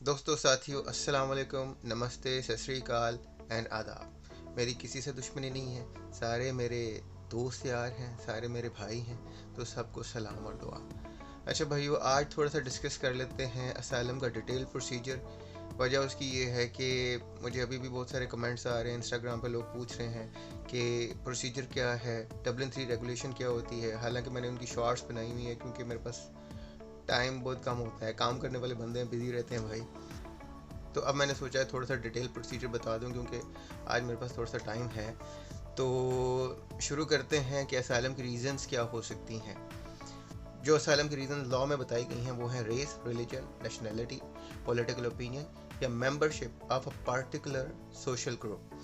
दोस्तों साथियों अस्सलाम वालेकुम, नमस्ते, सत श्री अकाल एंड आदाब। मेरी किसी से दुश्मनी नहीं है, सारे मेरे दोस्त यार हैं, सारे मेरे भाई हैं, तो सबको सलाम और दुआ। अच्छा भाइयों, आज थोड़ा सा डिस्कस कर लेते हैं असाइलम का डिटेल प्रोसीजर। वजह उसकी ये है कि मुझे अभी भी बहुत सारे कमेंट्स आ रहे हैं, इंस्टाग्राम पे लोग पूछ रहे हैं कि प्रोसीजर क्या है, डबलिन 3 रेगुलेशन क्या होती है। हालांकि मैंने उनकी शॉर्ट्स बनाई हुई है क्योंकि मेरे पास टाइम बहुत कम होता है, काम करने वाले बंदे बिजी रहते हैं भाई। तो अब मैंने सोचा है थोड़ा सा डिटेल प्रोसीजर बता दूं क्योंकि आज मेरे पास थोड़ा सा टाइम है। तो शुरू करते हैं कि असाइलम की रीज़न्स क्या हो सकती हैं। जो असाइलम की रीज़न लॉ में बताई गई हैं वो हैं race, religion, nationality, political opinion या membership of a particular social group.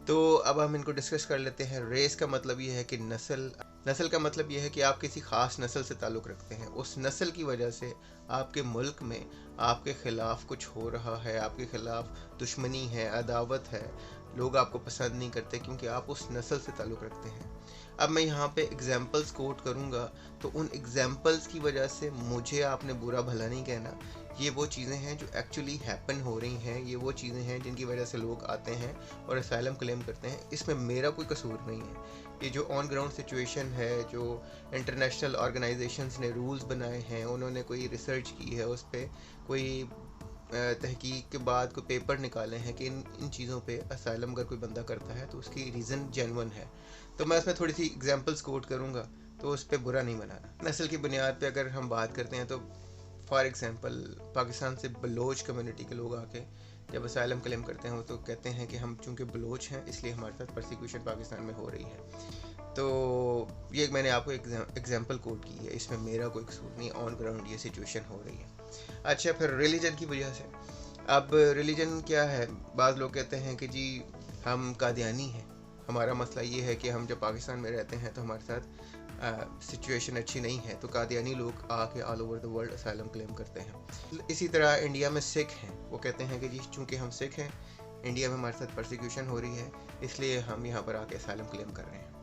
तो अब हम इनको डिस्कस कर लेते हैं। रेस का मतलब ये है कि नस्ल। नस्ल का मतलब ये है कि आप किसी ख़ास नस्ल से ताल्लुक़ रखते हैं, उस नस्ल की वजह से आपके मुल्क में आपके ख़िलाफ़ कुछ हो रहा है, आपके ख़िलाफ़ दुश्मनी है, अदावत है, लोग आपको पसंद नहीं करते क्योंकि आप उस नस्ल से ताल्लुक़ रखते हैं। अब मैं यहाँ पे एग्जांपल्स कोट करूँगा, तो उन एग्जांपल्स की वजह से मुझे आपने बुरा भला नहीं कहना। ये वो चीज़ें हैं जो एक्चुअली हैपन हो रही हैं, ये वो चीज़ें हैं जिनकी वजह से लोग आते हैं और असाइलम क्लेम करते हैं। इसमें मेरा कोई कसूर नहीं है। ये जो ऑन ग्राउंड सिचुएशन है, जो इंटरनेशनल ऑर्गेनाइजेशंस ने रूल्स बनाए हैं, उन्होंने कोई रिसर्च की है, उस पर कोई तहकीक के बाद कोई पेपर निकाले हैं कि इन चीज़ों पे असाइलम अगर कोई बंदा करता है तो उसकी रीज़न जेन्युइन है। तो मैं उसमें थोड़ी सी एग्जांपल्स कोट करूँगा, तो उस पर बुरा नहीं मनाना। नस्ल की बुनियाद पे अगर हम बात करते हैं तो फॉर एग्ज़ाम्पल पाकिस्तान से बलोच कम्युनिटी के लोग आके जब असाइलम क्लेम करते हैं तो कहते हैं कि हम चूँकि बलोच हैं इसलिए हमारे साथ परसिक्यूशन पाकिस्तान में हो रही है। तो ये मैंने आपको एग्जांपल कोट की है, इसमें मेरा कोई कसूर नहीं, ऑन ग्राउंड ये सिचुएशन हो रही है। अच्छा, फिर रिलीजन की वजह से। अब रिलीजन क्या है, बाज़ लोग कहते हैं कि जी हम कादियानी हैं। हमारा मसला ये है कि हम जब पाकिस्तान में रहते हैं तो हमारे साथ सिचुएशन अच्छी नहीं है, तो कादियानी लोग आके all over the world asylum claim करते हैं। इसी तरह इंडिया में सिख हैं, वो कहते हैं कि जी चूँकि हम सिख हैं, इंडिया में हमारे साथ परसिक्यूशन हो रही है, इसलिए हम यहाँ पर आके असाइलम क्लेम कर रहे हैं।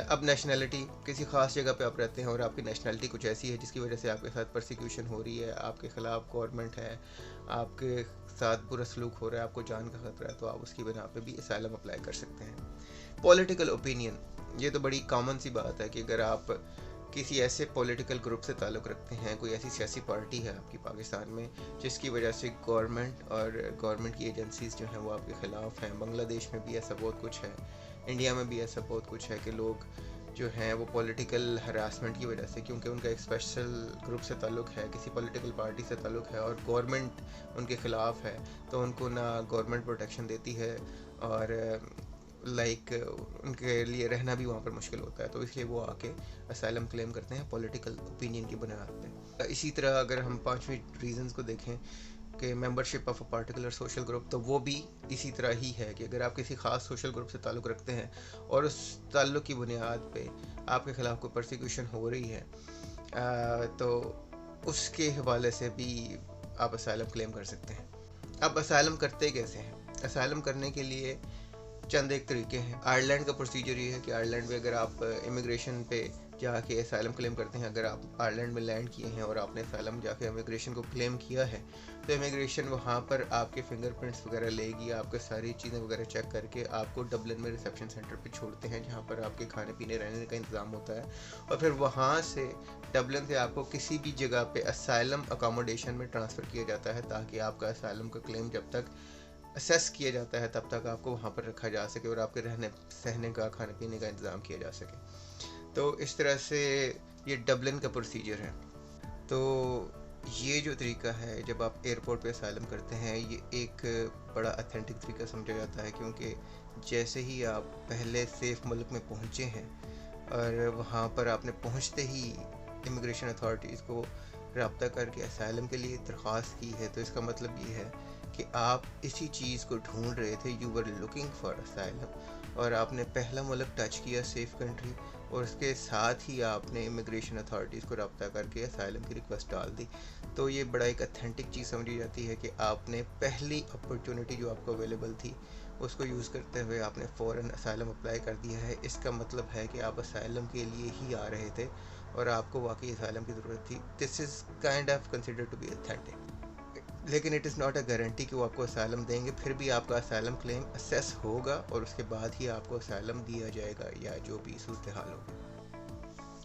अब नेशनैलिटी, किसी ख़ास जगह पे आप रहते हैं और आपकी नेशनैलिटी कुछ ऐसी है जिसकी वजह से आपके साथ परसिक्यूशन हो रही है, आपके ख़िलाफ़ गवर्नमेंट है, आपके साथ बुरा सलूक हो रहा है, आपको जान का ख़तरा है, तो आप उसकी बिना पे भी असाइलम अप्लाई कर सकते हैं। पॉलिटिकल ओपिनियन, ये तो बड़ी कॉमन सी बात है कि अगर आप किसी ऐसे पॉलिटिकल ग्रुप से ताल्लुक़ रखते हैं, कोई ऐसी सियासी पार्टी है आपकी पाकिस्तान में जिसकी वजह से गवर्नमेंट और गवर्नमेंट की एजेंसीज़ जो हैं वो आपके ख़िलाफ़ हैं। बांग्लादेश में भी ऐसा बहुत कुछ है, इंडिया में भी ऐसा बहुत कुछ है कि लोग जो हैं वो पॉलिटिकल हरासमेंट की वजह से, क्योंकि उनका एक स्पेशल ग्रुप से ताल्लुक़ है, किसी पॉलिटिकल पार्टी से ताल्लुक़ है और गवर्नमेंट उनके ख़िलाफ़ है, तो उनको ना गवर्नमेंट प्रोटेक्शन देती है और उनके लिए रहना भी वहाँ पर मुश्किल होता है, तो इसलिए वो आके असाइलम क्लेम करते हैं पॉलिटिकल ओपिनियन की बुनियाद पे। इसी तरह अगर हम पांचवें रीज़न्स को देखें कि membership of a particular social group, तो वो भी इसी तरह ही है कि अगर आप किसी ख़ास सोशल ग्रुप से ताल्लुक़ रखते हैं और उस ताल्लुक़ की बुनियाद पे आपके ख़िलाफ़ कोई परसिक्यूशन हो रही है, तो उसके हवाले से भी आप असाइलम क्लेम कर सकते हैं। अब असाइलम करते कैसे हैं? असाइलम करने के लिए चंद एक तरीके हैं। आयरलैंड का प्रोसीजर ये है कि आयरलैंड में अगर आप इमिग्रेशन पे जाके असाइलम क्लेम करते हैं, अगर आप आयरलैंड में लैंड किए हैं और आपने असाइलम जाके इमिग्रेशन को क्लेम किया है, तो इमिग्रेशन वहाँ पर आपके फिंगरप्रिंट्स वगैरह लेगी, आपके सारी चीज़ें वगैरह चेक करके आपको डबलिन में रिसेप्शन सेंटर पे छोड़ते हैं जहाँ पर आपके खाने पीने रहने का इंतज़ाम होता है। और फिर वहाँ से डबलिन से आपको किसी भी जगह पे असाइलम अकोमोडेशन में ट्रांसफ़र किया जाता है ताकि आपका असाइलम का क्लेम जब तक असेस किया जाता है तब तक आपको वहाँ पर रखा जा सके और आपके रहने सहने का, खाने पीने का इंतज़ाम किया जा सके। तो इस तरह से ये डबलिन का प्रोसीजर है। तो ये जो तरीका है जब आप एयरपोर्ट पे असाइलम करते हैं, ये एक बड़ा अथेंटिक तरीका समझा जाता है, क्योंकि जैसे ही आप पहले सेफ़ मुल्क में पहुँचे हैं और वहाँ पर आपने पहुँचते ही इमिग्रेशन अथॉरिटीज़ को रब्ता करके असाइलम के लिए दरख्वास्त की है, तो इसका मतलब ये है कि आप इसी चीज़ को ढूंढ रहे थे, you were looking for asylum, और आपने पहला मुल्क टच किया सेफ़ कंट्री, और उसके साथ ही आपने इमिग्रेशन अथॉरिटीज़ को रब्ता करके असाइलम की रिक्वेस्ट डाल दी। तो ये बड़ा एक अथेंटिक चीज़ समझी जाती है कि आपने पहली अपॉर्चुनिटी जो आपको अवेलेबल थी उसको यूज़ करते हुए आपने फ़ौरन असाइलम अप्लाई कर दिया है। इसका मतलब है कि आप असाइलम के लिए ही आ रहे थे और आपको वाकई असाइलम की ज़रूरत थी। This is kind of consider to be authentic. लेकिन it is not a guarantee कि वो आपको असाइलम देंगे। फिर भी आपका असाइलम क्लेम असेस होगा और उसके बाद ही आपको असाइलम दिया जाएगा या जो भी सूरत हाल होगी।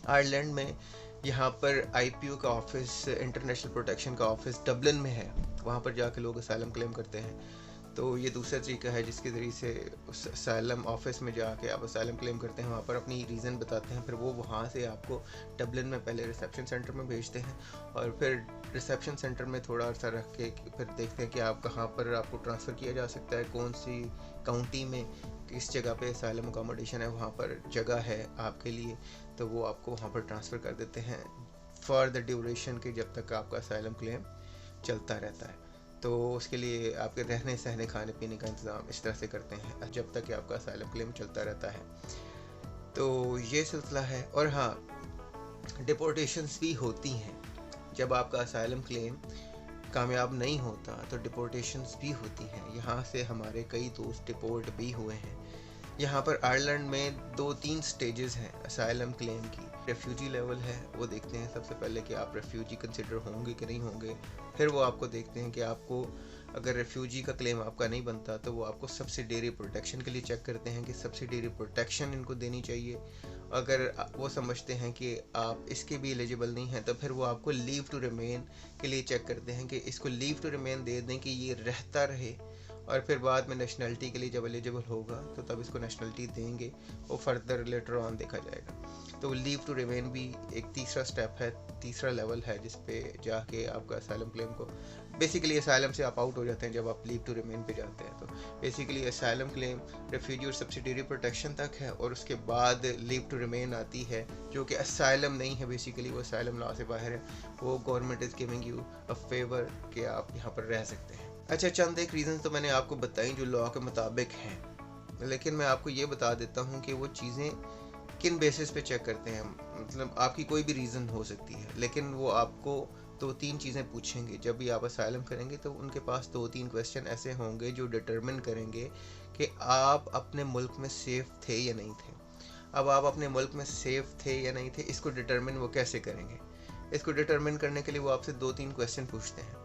आयरलैंड में यहाँ पर IPO का ऑफिस, इंटरनेशनल प्रोटेक्शन का ऑफिस डबलिन में है, वहाँ पर जाके लोग असाइलम क्लेम करते हैं। तो ये दूसरा तरीका है जिसके ज़रिए से उस असाइलम ऑफिस में जाके आप असाइलम क्लेम करते हैं, वहाँ पर अपनी रीज़न बताते हैं, फिर वो वहाँ से आपको डबलिन में पहले रिसेप्शन सेंटर में भेजते हैं और फिर रिसेप्शन सेंटर में थोड़ा अर्सा रख के फिर देखते हैं कि आप कहाँ पर आपको ट्रांसफ़र किया जा सकता है, कौन सी काउंटी में किस जगह पे असाइलम अकोमोडेशन है, वहाँ पर जगह है आपके लिए, तो वो आपको वहाँ पर ट्रांसफ़र कर देते हैं फॉर द ड्यूरेशन के जब तक आपका असाइलम क्लेम चलता रहता है। तो उसके लिए आपके रहने सहने खाने पीने का इंतज़ाम इस तरह से करते हैं जब तक कि आपका असाइलम क्लेम चलता रहता है। तो ये सिलसिला है। और हाँ, डिपोर्टेशंस भी होती हैं। जब आपका असाइलम क्लेम कामयाब नहीं होता तो डिपोर्टेशंस भी होती हैं। यहाँ से हमारे कई दोस्त डिपोर्ट भी हुए हैं। यहाँ पर आयरलैंड में 2-3 स्टेजेस हैं असाइलम क्लेम की। रेफ्यूजी लेवल है, वो देखते हैं सबसे पहले कि आप रेफ्यूजी कंसिडर होंगे कि नहीं होंगे। फिर वो आपको देखते हैं कि आपको अगर रेफ्यूजी का क्लेम आपका नहीं बनता तो वो आपको सब्सिडियरी प्रोटेक्शन के लिए चेक करते हैं कि सब्सिडियरी प्रोटेक्शन इनको देनी चाहिए। अगर वो समझते हैं कि आप इसके भी एलिजिबल नहीं हैं तो फिर वो आपको लीव टू रिमेन के लिए चेक करते हैं कि इसको लीव टू रिमेन दे दें कि ये रहता रहे, और फिर बाद में नेशनलिटी के लिए जब एलिजिबल होगा तो तब इसको नेशनलिटी देंगे। वो फर्दर लेटर ऑन देखा जाएगा। तो लीव टू रिमेन भी एक तीसरा स्टेप है, तीसरा लेवल है जिस पे जाके आपका असाइलम क्लेम को, बेसिकली असाइलम से आप आउट हो जाते हैं जब आप लीव टू रिमेन पे जाते हैं। तो बेसिकली असाइलम क्लेम रेफ्यूजी और सब्सिडियरी प्रोटेक्शन तक है और उसके बाद लीव टू रिमेन आती है जो कि असाइलम नहीं है, बेसिकली वो असाइलम लॉ से बाहर है। वो government is giving you a favour कि आप यहाँ पर रह सकते हैं। अच्छा, चंद एक रीज़न तो मैंने आपको बताई जो लॉ के मुताबिक हैं, लेकिन मैं आपको ये बता देता हूँ कि वो चीज़ें किन बेसिस पे चेक करते हैं। मतलब आपकी कोई भी रीज़न हो सकती है, लेकिन वो आपको 2-3 चीज़ें पूछेंगे जब भी आप असाइलम करेंगे। तो उनके पास 2-3 क्वेश्चन ऐसे होंगे जो डिटरमिन करेंगे कि आप अपने मुल्क में सेफ़ थे या नहीं थे। अब आप अपने मुल्क में सेफ़ थे या नहीं थे, इसको डिटरमिन वो कैसे करेंगे? इसको डिटरमिन करने के लिए वो आपसे 2-3 क्वेश्चन पूछते हैं।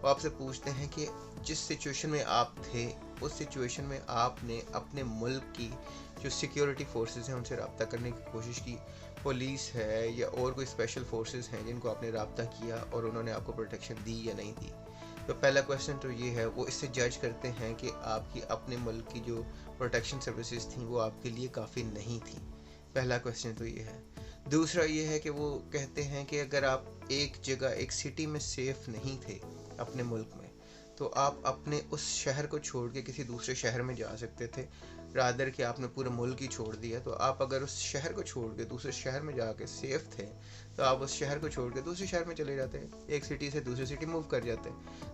वो आपसे पूछते हैं कि जिस सिचुएशन में आप थे उस सिचुएशन में आपने अपने मुल्क की जो सिक्योरिटी फोर्सेस हैं उनसे रब्ता करने की कोशिश की, पुलिस है या और कोई स्पेशल फोर्सेस हैं जिनको आपने रब्ता किया और उन्होंने आपको प्रोटेक्शन दी या नहीं दी। तो पहला क्वेश्चन तो ये है, वो इससे जज करते हैं कि आपकी अपने मुल्क की जो प्रोटेक्शन सर्विसेज थी वो आपके लिए काफ़ी नहीं थी। पहला क्वेश्चन तो ये है। दूसरा ये है कि वो कहते हैं कि अगर आप एक जगह, एक सिटी में सेफ़ नहीं थे अपने मुल्क में, तो आप अपने उस शहर को छोड़ के किसी दूसरे शहर में जा सकते थे, रादर कि आपने पूरा मुल्क ही छोड़ दिया। तो आप अगर उस शहर को छोड़ के दूसरे शहर में जाके सेफ़ थे तो आप उस शहर को छोड़ के दूसरे शहर में चले जाते, एक सिटी से दूसरी सिटी मूव कर जाते।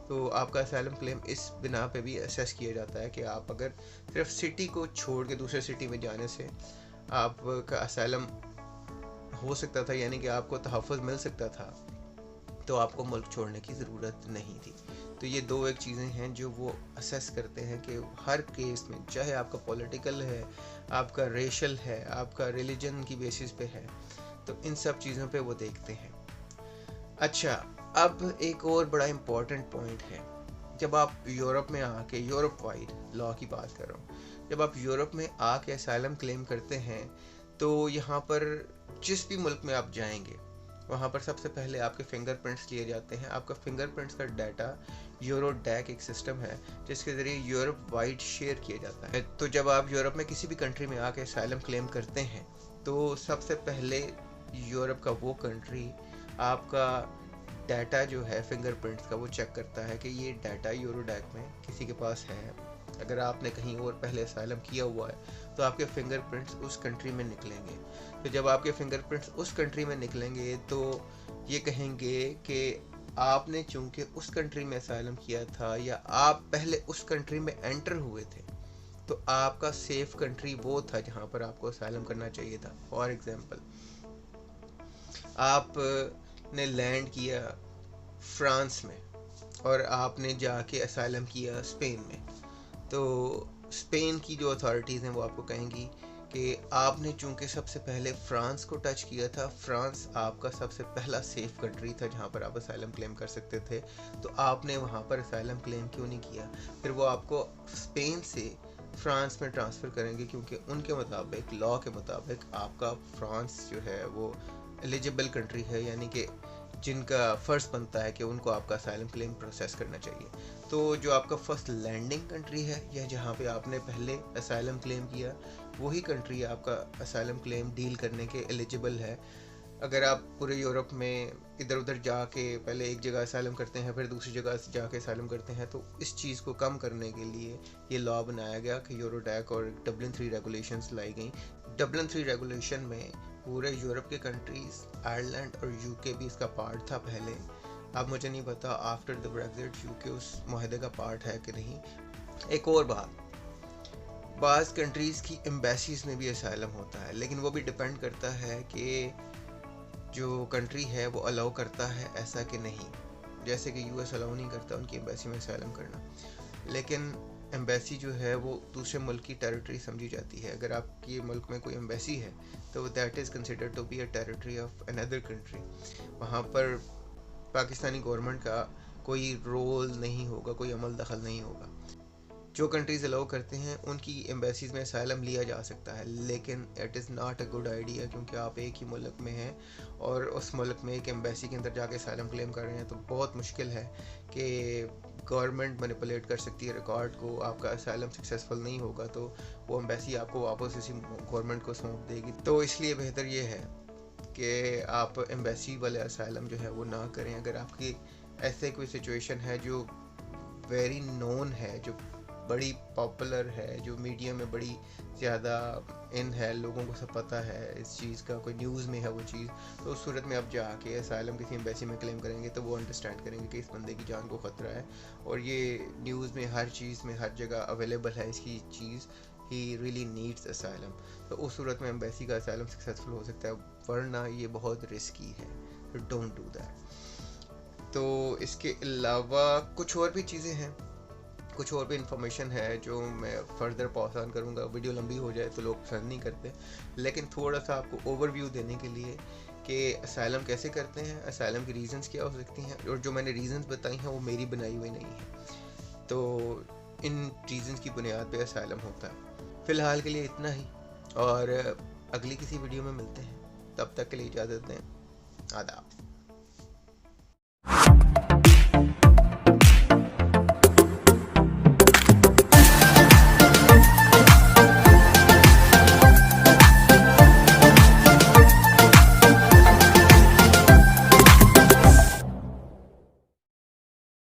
तो आपका असाइलम क्लेम इस बिना पे भी असेस किया जाता है कि आप अगर सिर्फ सिटी को छोड़ के दूसरे सिटी में जाने से आपका असाइलम हो सकता था, यानी कि आपको तहफ़्फ़ुज़ मिल सकता था, तो आपको मुल्क छोड़ने की ज़रूरत नहीं थी। तो ये 2 एक चीज़ें हैं जो वो असेस करते हैं कि हर केस में, चाहे आपका पॉलिटिकल है, आपका रेशल है, आपका रिलीजन की बेसिस पे है, तो इन सब चीज़ों पे वो देखते हैं। अच्छा, अब एक और बड़ा इम्पॉर्टेंट पॉइंट है। जब आप यूरोप में आके, यूरोप वाइड लॉ की बात कर रहा हूँ, जब आप यूरोप में आके असाइलम क्लेम करते हैं तो यहाँ पर जिस भी मुल्क में आप जाएंगे वहाँ पर सबसे पहले आपके फिंगरप्रिंट्स लिए जाते हैं। आपका फिंगरप्रिंट्स का डाटा यूरोडैक एक सिस्टम है जिसके ज़रिए यूरोप वाइड शेयर किया जाता है। तो जब आप यूरोप में किसी भी कंट्री में आके असाइलम क्लेम करते हैं तो सबसे पहले यूरोप का वो कंट्री आपका डाटा जो है फिंगरप्रिंट्स का वो चेक करता है कि ये डाटा यूरोडैक में किसी के पास है। अगर आपने कहीं और पहले असाइलम किया हुआ है तो आपके फिंगरप्रिंट्स उस कंट्री में निकलेंगे। तो जब आपके फिंगरप्रिंट्स उस कंट्री में निकलेंगे तो ये कहेंगे कि आपने चूंकि उस कंट्री में असाइलम किया था या आप पहले उस कंट्री में एंटर हुए थे, तो आपका सेफ कंट्री वो था जहाँ पर आपको असाइलम करना चाहिए था। फॉर एग्जांपल, आपने लैंड किया फ्रांस में और आपने जाके असाइलम किया स्पेन में, तो स्पेन की जो अथॉरिटीज़ हैं वो आपको कहेंगी कि आपने चूंकि सबसे पहले फ्रांस को टच किया था, फ्रांस आपका सबसे पहला सेफ कंट्री था जहाँ पर आप असाइलम क्लेम कर सकते थे, तो आपने वहाँ पर असाइलम क्लेम क्यों नहीं किया? फिर वो आपको स्पेन से फ्रांस में ट्रांसफ़र करेंगे क्योंकि उनके मुताबिक, लॉ के मुताबिक आपका फ्रांस जो है वो एलिजिबल कंट्री है, यानी कि जिनका फ़र्ज़ बनता है कि उनको आपका असाइलम क्लेम प्रोसेस करना चाहिए। तो जो आपका फ़र्स्ट लैंडिंग कंट्री है या जहाँ पे आपने पहले असाइलम क्लेम किया, वही कंट्री आपका असाइलम क्लेम डील करने के एलिजिबल है। अगर आप पूरे यूरोप में इधर उधर जाके पहले एक जगह असाइलम करते हैं फिर दूसरी जगह जाके असाइलम करते हैं, तो इस चीज़ को कम करने के लिए ये लॉ बनाया गया कि यूरोडैक और डब्लिन 3 रेगुलेशंस लाई गई। डब्लिन 3 रेगुलेशन में पूरे यूरोप के कंट्रीज़, आयरलैंड और यूके भी इसका पार्ट था पहले। अब मुझे नहीं पता आफ्टर द ब्रेक्जिट यूके उस माहदे का पार्ट है कि नहीं। एक और बात, बाज़ कंट्रीज़ की एम्बेसीज़ में भी असाइलम होता है, लेकिन वो भी डिपेंड करता है कि जो कंट्री है वो अलाउ करता है ऐसा कि नहीं। जैसे कि यूएस अलाउ नहीं करता उनकी एम्बेसी में असाइलम करना, लेकिन एम्बेसी जो है वो दूसरे मुल्क की टेरिटरी समझी जाती है। अगर आपके मुल्क में कोई एम्बेसी है तो that is considered to be a territory of another country. वहाँ पर पाकिस्तानी गवर्नमेंट का कोई रोल नहीं होगा, कोई अमल दखल नहीं होगा। जो कंट्रीज़ अलाउ करते हैं उनकी एम्बेसीज़ में असाइलम लिया जा सकता है, लेकिन it is not a good idea, क्योंकि आप एक ही मुल्क में हैं और उस मुल्क में एक एम्बेसी के अंदर जाके असाइलम क्लेम कर रहे हैं, तो बहुत मुश्किल है कि गवर्नमेंट मैनिपुलेट कर सकती है रिकॉर्ड को। आपका असाइलम सक्सेसफुल नहीं होगा तो वो एम्बेसी आपको वापस इसी गवर्नमेंट को सौंप देगी। तो इसलिए बेहतर ये है कि आप एम्बेसी वाले असाइलम जो है वो ना करें। अगर आपकी ऐसे कोई सिचुएशन है जो वेरी नोन है, जो बड़ी पॉपुलर है, जो मीडिया में बड़ी ज़्यादा इन है, लोगों को सब पता है इस चीज़ का, कोई न्यूज़ में है वो चीज़, तो उस सूरत में आप जाके असाइलम किसी एम्बेसी में क्लेम करेंगे तो वो अंडरस्टैंड करेंगे कि इस बंदे की जान को ख़तरा है और ये न्यूज़ में हर चीज़ में हर जगह अवेलेबल है इसकी चीज़, ही रियली नीड्स असाइलम। तो उस सूरत में एम्बेसी का असाइलम सक्सेसफुल हो सकता है, वरना ये बहुत रिस्की है, तो डोंट डू दैट। तो इसके अलावा कुछ और भी चीज़ें हैं, कुछ और भी इंफॉर्मेशन है जो मैं फर्दर पॉज ऑन करूँगा। वीडियो लंबी हो जाए तो लोग पसंद नहीं करते, लेकिन थोड़ा सा आपको ओवरव्यू देने के लिए कि असाइलम कैसे करते हैं, असाइलम की रीज़न्स क्या हो सकती हैं, और जो मैंने रीज़न्स बताई हैं वो मेरी बनाई हुई नहीं है, तो इन रीज़न्स की बुनियाद पे असाइलम होता है। फ़िलहाल के लिए इतना ही, और अगली किसी वीडियो में मिलते हैं, तब तक के लिए इजाज़त दें। आदाब।